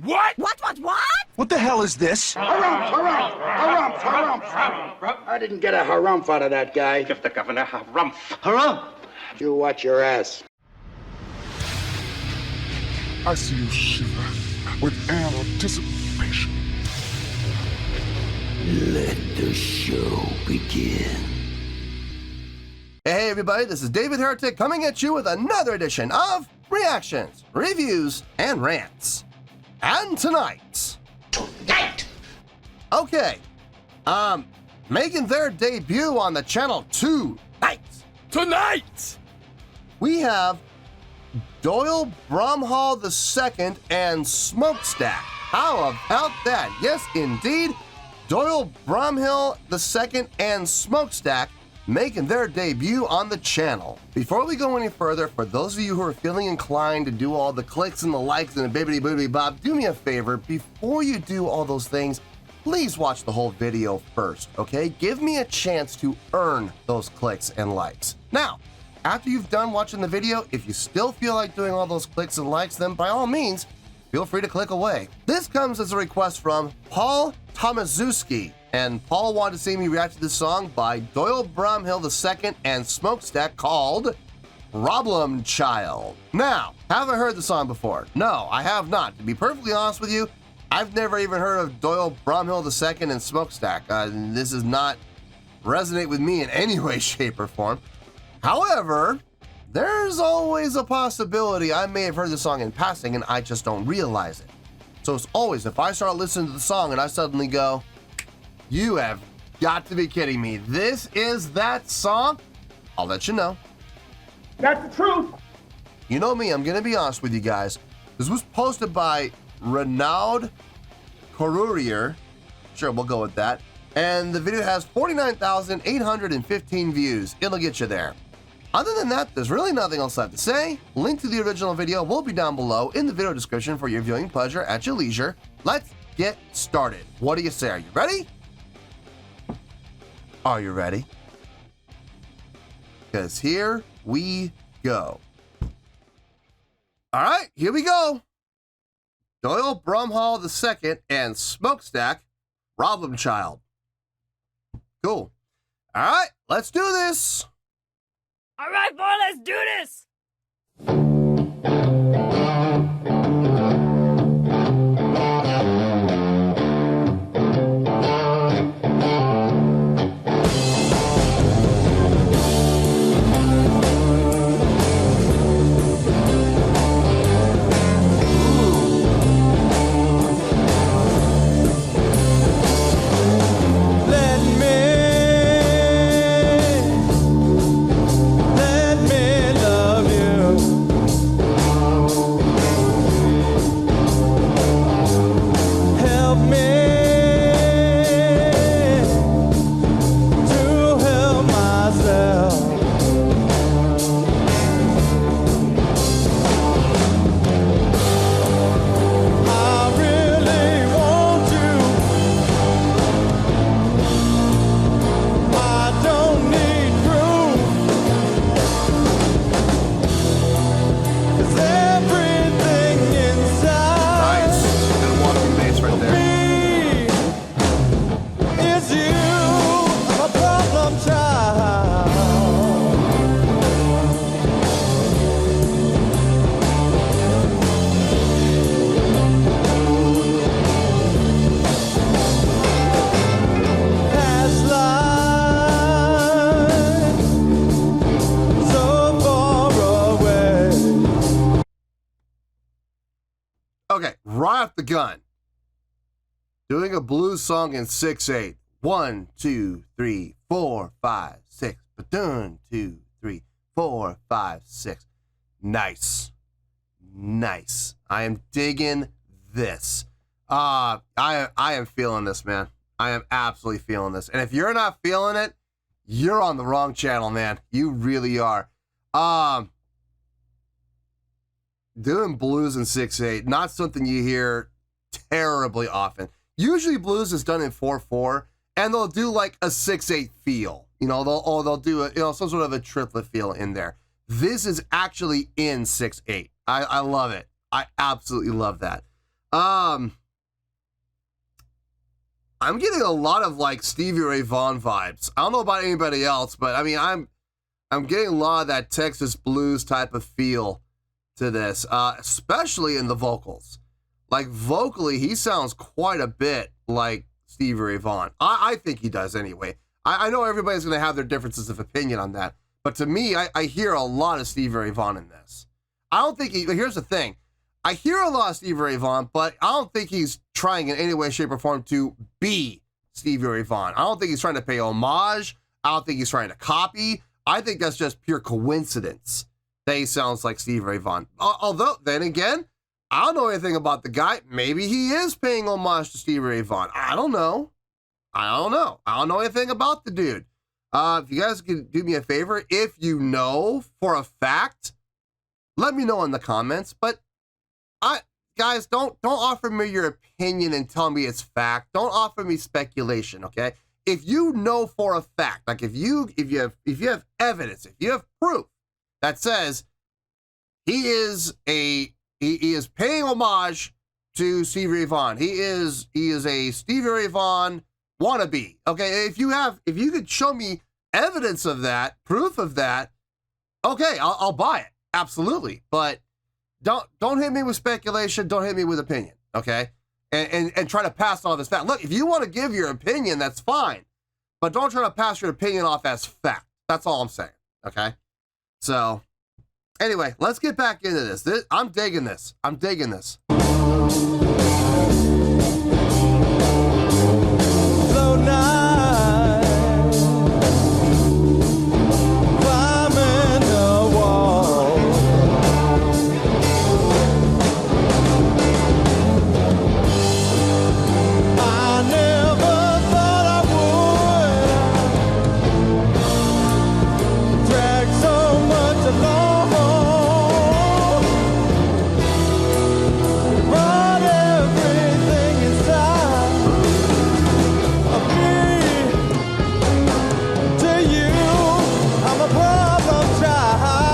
What? What? What the hell is this? Harumph. I didn't get a harumph out of that guy. Give the governor harumph. Harumph! You watch your ass. I see you shiver with anticipation. Let the show begin. Hey everybody, this is David Heretic coming at you with another edition of Reactions, Reviews, and Rants. And tonight... Okay, making their debut on the channel tonight, we have Doyle Bramhall II and Smokestack. How about that? Yes, indeed, Doyle Bramhall II and Smokestack making their debut on the channel. Before we go any further, for those of you who are feeling inclined to do all the clicks and the likes and the bibbidi boobity bob, do me a favor, before you do all those things, please watch the whole video first, okay? Give me a chance to earn those clicks and likes. Now, after you've done watching the video, if you still feel like doing all those clicks and likes, then by all means, feel free to click away. This comes as a request from Paul Tomaszewski, and Paul wanted to see me react to this song by Doyle Bramhall II and Smokestack called Problem Child. Now, have I heard the song before? No, I have not. To be perfectly honest with you, I've never even heard of Doyle Bramhall II and Smokestack. This does not resonate with me in any way, shape, or form. However, there's always a possibility I may have heard the song in passing and I just don't realize it. So it's always, if I start listening to the song and I suddenly go, you have got to be kidding me, this is that song, I'll let you know. That's the truth. You know me, I'm going to be honest with you guys. This was posted by Rinaldi St. Sure, we'll go with that. And the video has 49,815 views. It'll get you there. Other than that, there's really nothing else left to say. Link to the original video will be down below in the video description for your viewing pleasure at your leisure. Let's get started. What do you say? Are you ready? Are you ready? Because here we go. All right, here we go. Doyle Bramhall II and Smokestack, Problem Child. Cool. All right, let's do this. All right, boy, let's do this. Okay, right off the gun. Doing a blues song in 6/8. 1, 2, 3, 4, 5, 6. Ba-dun, 2, 3, 4, 5, 6. Nice. Nice. I am digging this. I am feeling this, man. I am absolutely feeling this. And if you're not feeling it, you're on the wrong channel, man. You really are. Doing blues in 6/8, not something you hear terribly often. Usually blues is done in 4/4, and they'll do like a 6/8 feel. You know, they'll do a, some sort of a triplet feel in there. This is actually in 6/8. I love it. I absolutely love that. I'm getting a lot of like Stevie Ray Vaughan vibes. I don't know about anybody else, but I mean, I'm getting a lot of that Texas blues type of feel to this, especially in the vocals. Like vocally, he sounds quite a bit like Stevie Ray Vaughan. I think he does anyway. I know everybody's going to have their differences of opinion on that, but to me, I hear a lot of Stevie Ray Vaughan in this. I don't think here's the thing. I hear a lot of Stevie Ray Vaughan, but I don't think he's trying in any way, shape, or form to be Stevie Ray Vaughan. I don't think he's trying to pay homage. I don't think he's trying to copy. I think that's just pure coincidence that he sounds like Stevie Ray Vaughan. Although, then again, I don't know anything about the guy. Maybe he is paying homage to Stevie Ray Vaughan. I don't know. I don't know anything about the dude. If you guys could do me a favor, if you know for a fact, let me know in the comments. But guys, don't offer me your opinion and tell me it's fact. Don't offer me speculation, okay? If you know for a fact, like if you have evidence, if you have proof that says he is paying homage to Stevie Ray Vaughan, he is a Stevie Ray Vaughan wannabe, okay? If you could show me evidence of that, proof of that, okay, I'll buy it, absolutely. But don't hit me with speculation. Don't hit me with opinion, okay? And try to pass off as fact. Look, if you want to give your opinion, that's fine. But don't try to pass your opinion off as fact. That's all I'm saying, okay? So, anyway, let's get back into this. I'm digging this. I'm digging this. So nice, climbing the wall. I never thought I would drag so much along. Brought everything inside of me to you. I'm a problem child.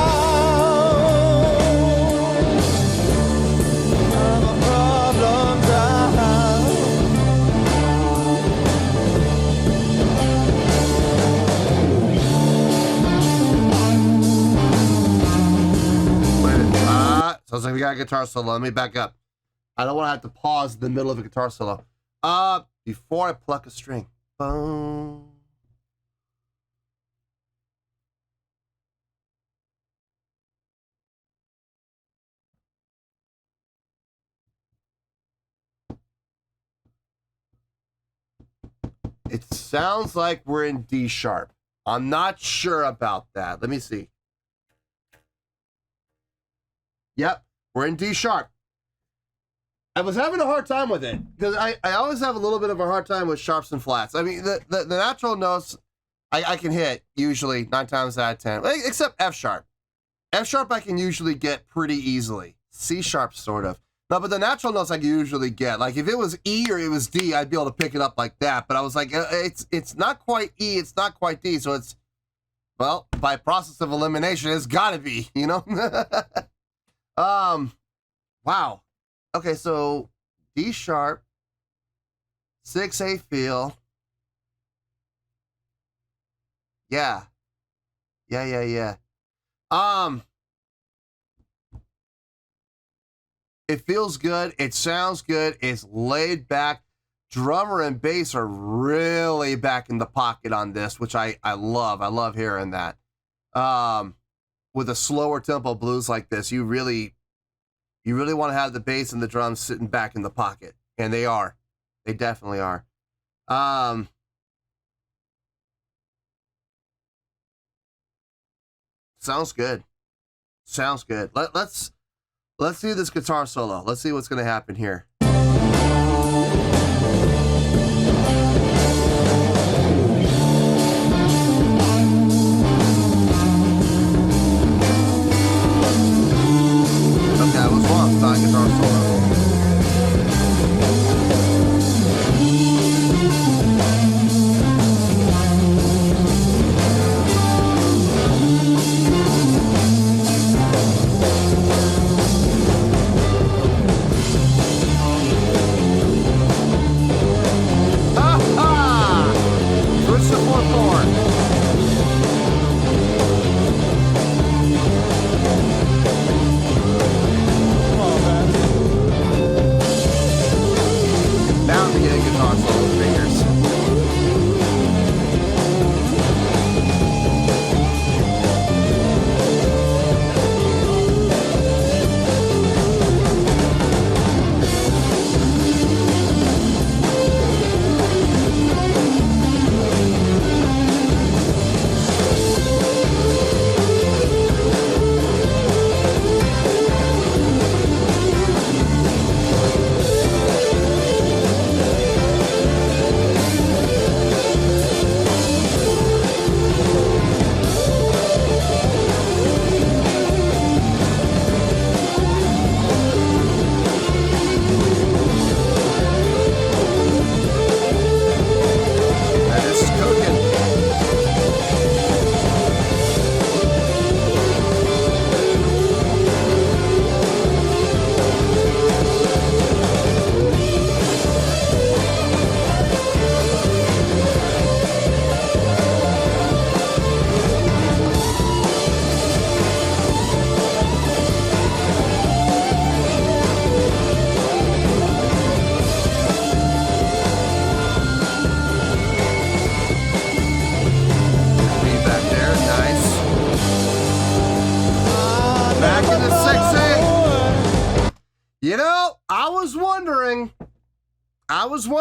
I'm a problem child. Wait a minute. Sounds like we got a guitar solo. Let me back up. I don't want to have to pause in the middle of a guitar solo. Before I pluck a string. Boom. It sounds like we're in D sharp. I'm not sure about that. Let me see. Yep, we're in D sharp. I was having a hard time with it because I always have a little bit of a hard time with sharps and flats. I mean, the natural notes I can hit usually 9 times out of 10, except F sharp. F sharp I can usually get pretty easily. C sharp sort of. No, but the natural notes I can usually get. Like if it was E or it was D, I'd be able to pick it up like that. But I was like, it's not quite E, it's not quite D, so it's, well, by process of elimination, it's got to be, you know. Wow. Okay, so D sharp, 6A feel. Yeah. It feels good. It sounds good. It's laid back. Drummer and bass are really back in the pocket on this, which I love. I love hearing that. With a slower tempo blues like this, you really want to have the bass and the drums sitting back in the pocket. And they are. They definitely are. Sounds good. Sounds good. Let's do this guitar solo. Let's see what's going to happen here. Okay, I was wrong. It's not a guitar solo. get guitar solo fingers.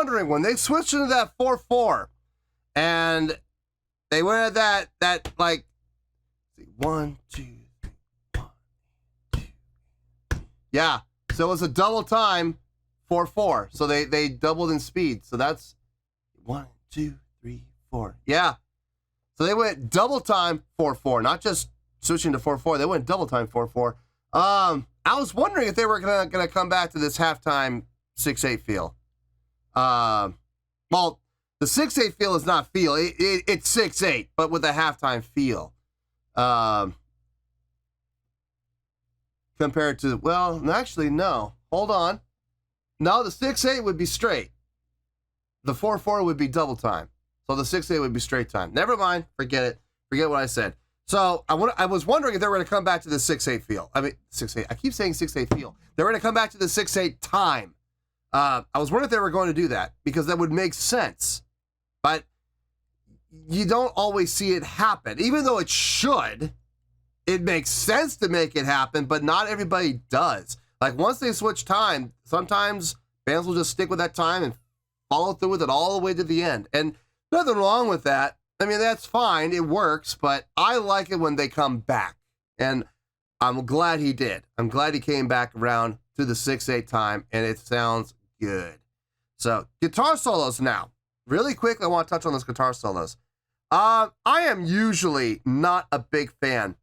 When they switched into that 4/4 and they went at that like 1, 2, 3, 1, 2. Yeah, so it was a double time 4/4. So they doubled in speed. So that's 1, 2, 3, 4. Yeah. So they went double time 4/4, not just switching to 4/4. They went double time 4/4. I was wondering if they were gonna come back to this halftime 6/8 feel. Well, the 6/8 feel is not feel. It's 6/8, but with a halftime feel. Compared to, well, actually, no. Hold on. No, the 6/8 would be straight. The 4/4 would be double time. So the 6/8 would be straight time. Never mind. Forget it. Forget what I said. So I was wondering if they were going to come back to the 6/8 feel. I mean, 6/8. I keep saying 6/8 feel. They were going to come back to the 6/8 time. I was wondering if they were going to do that because that would make sense, but you don't always see it happen. Even though it should, it makes sense to make it happen, but not everybody does. Like once they switch time, sometimes bands will just stick with that time and follow through with it all the way to the end. And nothing wrong with that. I mean, that's fine. It works, but I like it when they come back. And I'm glad he did. I'm glad he came back around to the 6/8 time, and it sounds good. So guitar solos now. Really quick, I want to touch on those guitar solos. I am usually not a big fan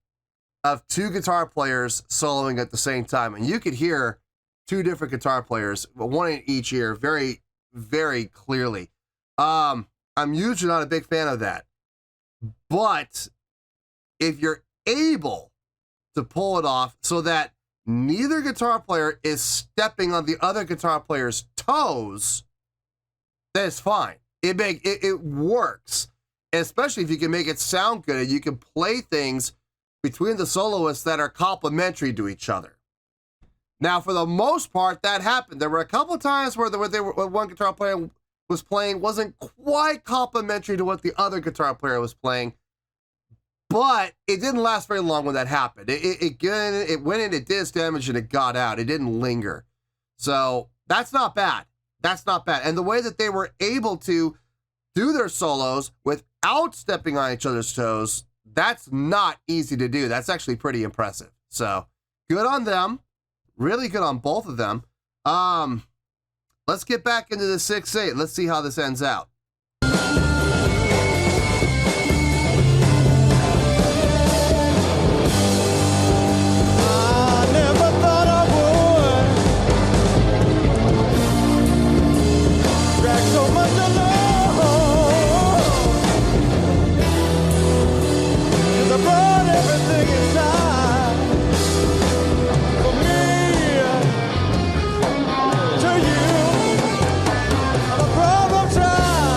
of two guitar players soloing at the same time. And you could hear two different guitar players, one in each ear, very, very clearly. I'm usually not a big fan of that. But if you're able to pull it off so that neither guitar player is stepping on the other guitar player's toes, that's fine. It works, especially if you can make it sound good and you can play things between the soloists that are complementary to each other. Now, for the most part, that happened. There were a couple of times where one guitar player was playing wasn't quite complementary to what the other guitar player was playing, but it didn't last very long when that happened. It went in, it did its damage, and it got out. It didn't linger. So that's not bad. That's not bad. And the way that they were able to do their solos without stepping on each other's toes, that's not easy to do. That's actually pretty impressive. So good on them. Really good on both of them. Let's get back into the 6/8. Let's see how this ends out. I never thought I would drag so much alone, 'cause I brought everything inside for me to you. I'm a problem child.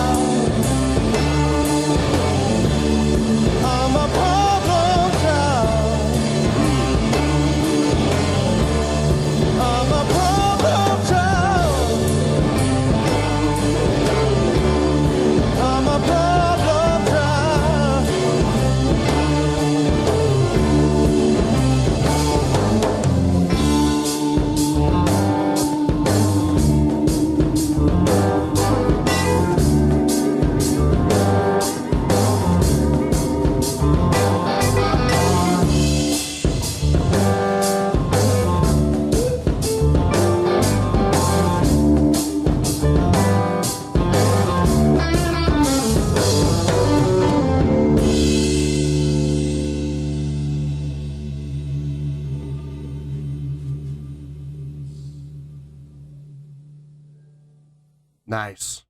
Nice.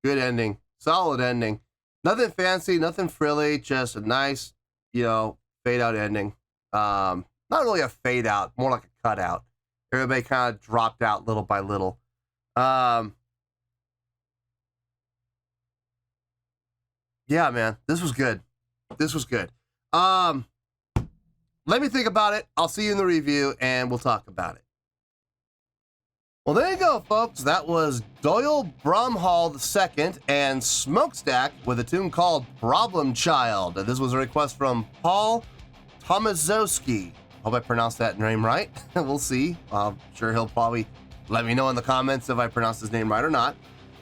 Good ending. Solid ending. Nothing fancy, nothing frilly, just a nice, fade out ending. Not really a fade out, more like a cut out. Everybody kind of dropped out little by little. Yeah, man, this was good. This was good. Let me think about it. I'll see you in the review and we'll talk about it. Well, there you go, folks. That was Doyle Bramhall II and Smokestack with a tune called Problem Child. This was a request from Paul Tomaszowski. Hope I pronounced that name right. We'll see. I'm sure he'll probably let me know in the comments if I pronounced his name right or not.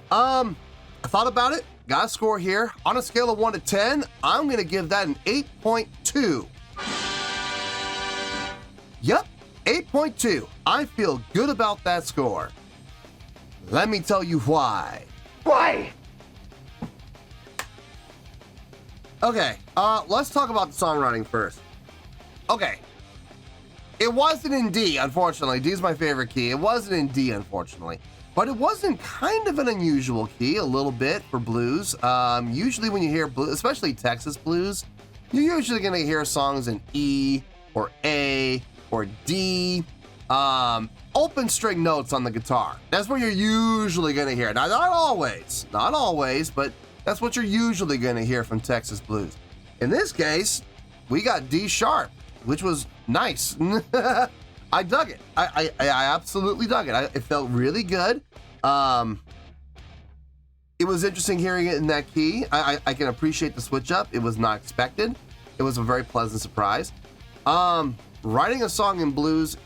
I thought about it. Got a score here. On a scale of 1 to 10, I'm going to give that an 8.2. Yep. 8.2. I feel good about that score. Let me tell you why. Why? Okay, let's talk about the songwriting first. Okay. It wasn't in D, unfortunately. D is my favorite key. It wasn't in D, unfortunately. But it was in kind of an unusual key, a little bit, for blues. Usually when you hear blues, especially Texas blues, you're usually going to hear songs in E or A or D, open string notes on the guitar. That's what you're usually gonna hear. Now, not always, but that's what you're usually gonna hear from Texas blues. In this case, we got D sharp, which was nice. I dug it. I absolutely dug it. It felt really good. It was interesting hearing it in that key. I can appreciate the switch up. It was not expected. It was a very pleasant surprise. Writing a song in blues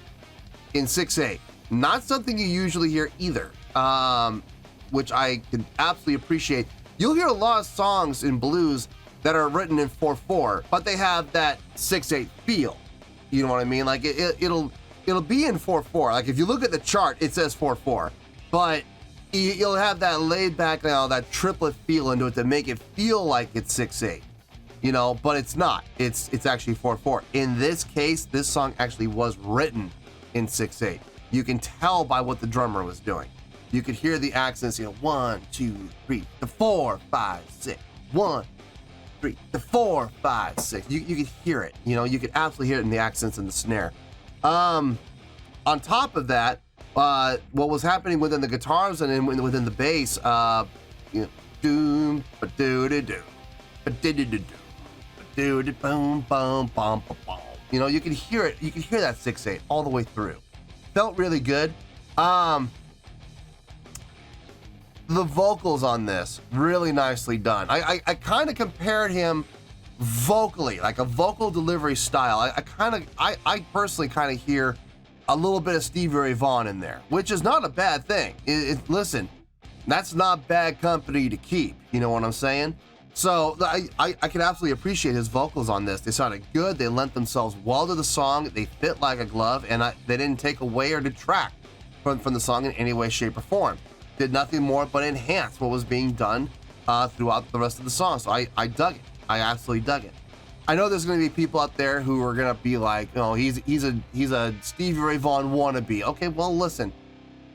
in 6/8, not something you usually hear either, which I can absolutely appreciate. You'll hear a lot of songs in blues that are written in 4/4, but they have that 6/8 feel. You know what I mean? Like it'll be in 4/4. Like if you look at the chart, it says 4/4, but you'll have that laid back, that triplet feel into it to make it feel like it's 6/8. But it's not. It's actually 4/4. In this case, this song actually was written in 6/8. You can tell by what the drummer was doing. You could hear the accents, 1, 2, 3, the 4, 5, 6, 1, 3, the 4, 5, 6. You could hear it. You could absolutely hear it in the accents and the snare. On top of that, what was happening within the guitars and within the bass, doom, ba-doo-doo-doo, ba-doo-doo-doo. Dude, boom, boom, bum, bum, bum. You can hear it. You can hear that 6/8 all the way through. Felt really good. The vocals on this, really nicely done. I kind of compared him vocally, like a vocal delivery style. I personally kind of hear a little bit of Stevie Ray Vaughan in there, which is not a bad thing. Listen, that's not bad company to keep. You know what I'm saying? So I can absolutely appreciate his vocals on this. They sounded good. They lent themselves well to the song. They fit like a glove, and they didn't take away or detract from the song in any way, shape, or form. Did nothing more but enhance what was being done throughout the rest of the song. So I dug it. I absolutely dug it. I know there's going to be people out there who are going to be like, he's a Stevie Ray Vaughan wannabe. Okay, well, listen,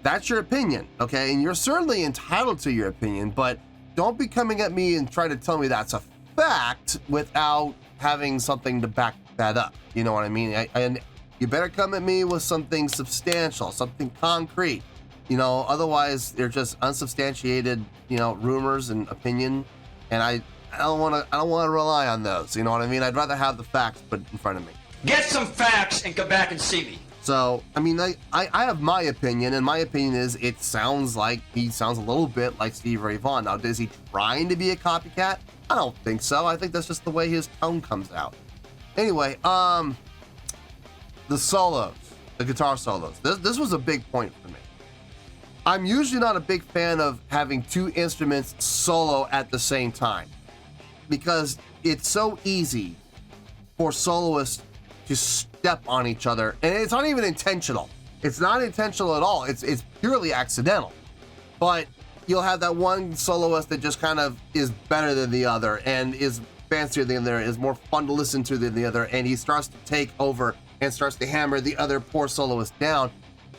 that's your opinion, okay? And you're certainly entitled to your opinion, but don't be coming at me and try to tell me that's a fact without having something to back that up. You know what I mean? And you better come at me with something substantial, something concrete. Otherwise they're just unsubstantiated, rumors and opinion. And I don't want to rely on those. You know what I mean? I'd rather have the facts put in front of me. Get some facts and come back and see me. So, I have my opinion, and my opinion is he sounds a little bit like Stevie Ray Vaughan. Now, is he trying to be a copycat? I don't think so. I think that's just the way his tone comes out. Anyway, the solos, the guitar solos. This was a big point for me. I'm usually not a big fan of having two instruments solo at the same time because it's so easy for soloists to step on each other, and it's not even intentional. It's not intentional at all. It's purely accidental. But you'll have that one soloist that just kind of is better than the other and is fancier than the other, is more fun to listen to than the other, and he starts to take over and starts to hammer the other poor soloist down.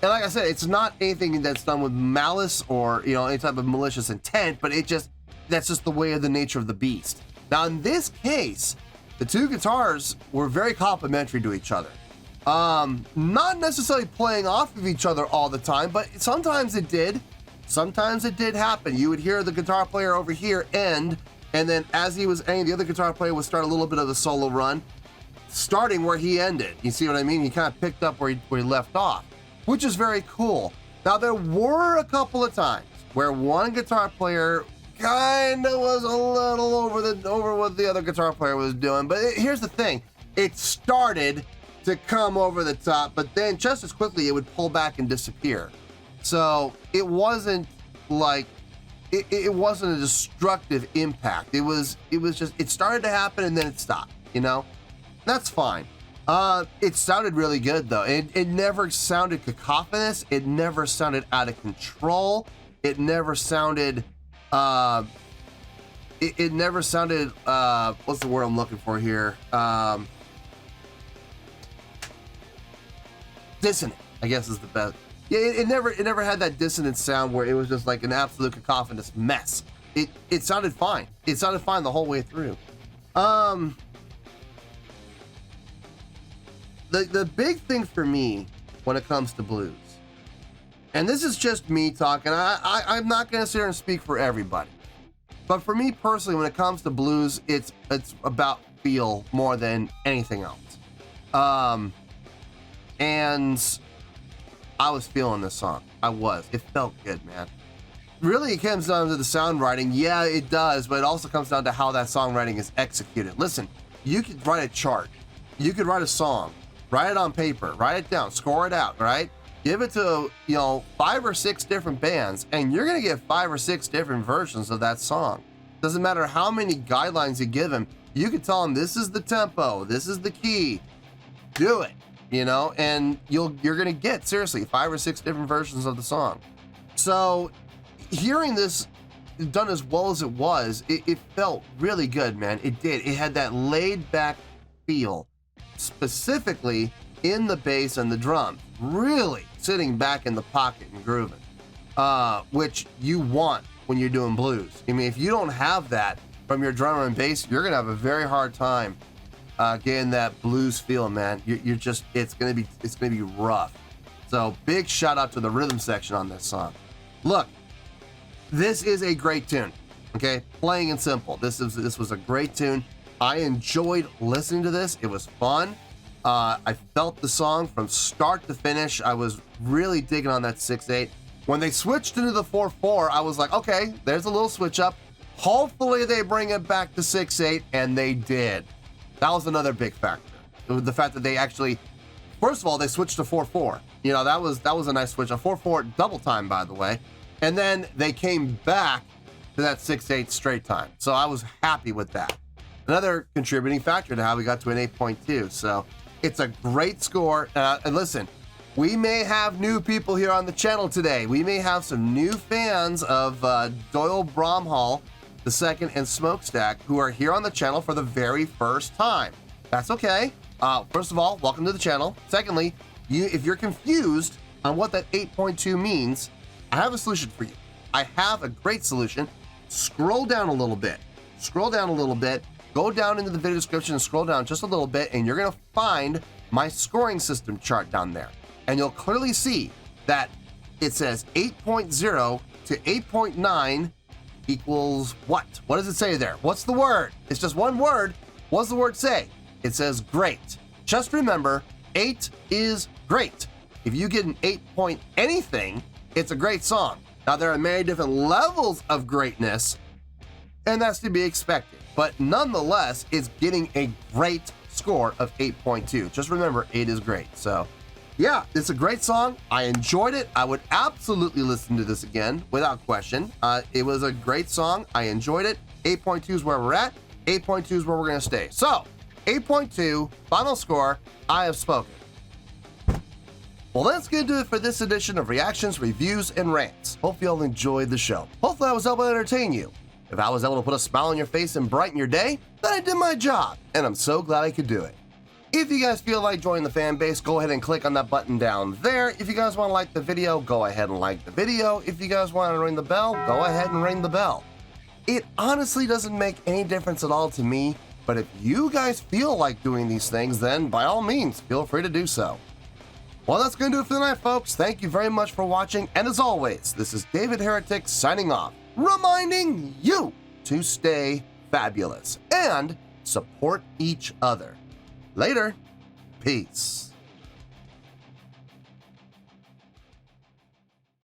And like I said, it's not anything that's done with malice or, you know, any type of malicious intent, but that's just the way of the nature of the beast. Now, in this case, the two guitars were very complementary to each other. Not necessarily playing off of each other all the time, but sometimes it did. Sometimes it did happen. You would hear the guitar player over here end, and then as he was ending, the other guitar player would start a little bit of the solo run, starting where he ended. You see what I mean? He kind of picked up where he left off, which is very cool. Now, there were a couple of times where one guitar player kind of was a little over what the other guitar player was doing, but here's the thing. It started to come over the top, but then just as quickly it would pull back and disappear. So it wasn't like it wasn't a destructive impact. It was just, it started to happen and then it stopped, you know? That's fine. It sounded really good though. It never sounded cacophonous. It never sounded out of control. It never sounded it never sounded what's the word I'm looking for here? Dissonant, I guess is the best. Yeah, it never had that dissonant sound where it was just like an absolute cacophonous mess. It sounded fine. It sounded fine the whole way through. The big thing for me when it comes to blues, and this is just me talking, I'm not going to sit here and speak for everybody, but for me personally, when it comes to blues, it's about feel more than anything else. And I was feeling this song. It felt good, man. Really, it comes down to the songwriting. Yeah, it does, but it also comes down to how that songwriting is executed. Listen, you could write a chart. You could write a song. Write it on paper, write it down, score it out, right? Give it to, 5 or 6 different bands, and you're gonna get 5 or 6 different versions of that song. Doesn't matter how many guidelines you give them, you can tell them this is the tempo, this is the key, do it, and you're gonna get, seriously, 5 or 6 different versions of the song. So, hearing this done as well as it was, it felt really good, man. It did. It had that laid back feel, specifically in the bass and the drum, really sitting back in the pocket and grooving, which you want when you're doing blues. I mean, if you don't have that from your drummer and bass, you're gonna have a very hard time getting that blues feel, man. It's gonna be rough. So big shout out to the rhythm section on this song. Look, this is a great tune. Okay, plain and simple. This was a great tune. I enjoyed listening to this. It was fun. I felt the song from start to finish. I was really digging on that 6/8. When they switched into the 4/4, I was like, okay, there's a little switch up. Hopefully they bring it back to 6/8, and they did. That was another big factor. It was the fact that they actually, first of all, they switched to 4/4. That was a nice switch. A 4/4 double time, by the way. And then they came back to that 6/8 straight time. So I was happy with that. Another contributing factor to how we got to an 8.2. So it's a great score. And listen, we may have new people here on the channel today. We may have some new fans of Doyle Bramhall II and Smokestack who are here on the channel for the very first time. That's okay. First of all, welcome to the channel. Secondly, if you're confused on what that 8.2 means, I have a solution for you. I have a great solution. Scroll down a little bit. Go down into the video description and scroll down just a little bit, and you're gonna find my scoring system chart down there. And you'll clearly see that it says 8.0 to 8.9 equals what? What does it say there? What's the word? It's just one word. What's the word say? It says great. Just remember, 8 is great. If you get an 8 point anything, it's a great song. Now, there are many different levels of greatness, and that's to be expected. But nonetheless, it's getting a great score of 8.2. Just remember, 8 is great. So, yeah, it's a great song. I enjoyed it. I would absolutely listen to this again, without question. It was a great song. I enjoyed it. 8.2 is where we're at. 8.2 is where we're going to stay. So, 8.2, final score, I have spoken. Well, that's going to do it for this edition of Reactions, Reviews, and Rants. Hope you all enjoyed the show. Hopefully I was able to entertain you. If I was able to put a smile on your face and brighten your day, then I did my job, and I'm so glad I could do it. If you guys feel like joining the fan base, go ahead and click on that button down there. If you guys want to like the video, go ahead and like the video. If you guys want to ring the bell, go ahead and ring the bell. It honestly doesn't make any difference at all to me, but if you guys feel like doing these things, then by all means, feel free to do so. Well, that's going to do it for tonight, folks. Thank you very much for watching, and as always, this is David Heretic signing off, reminding you to stay fabulous and support each other. Later. Peace.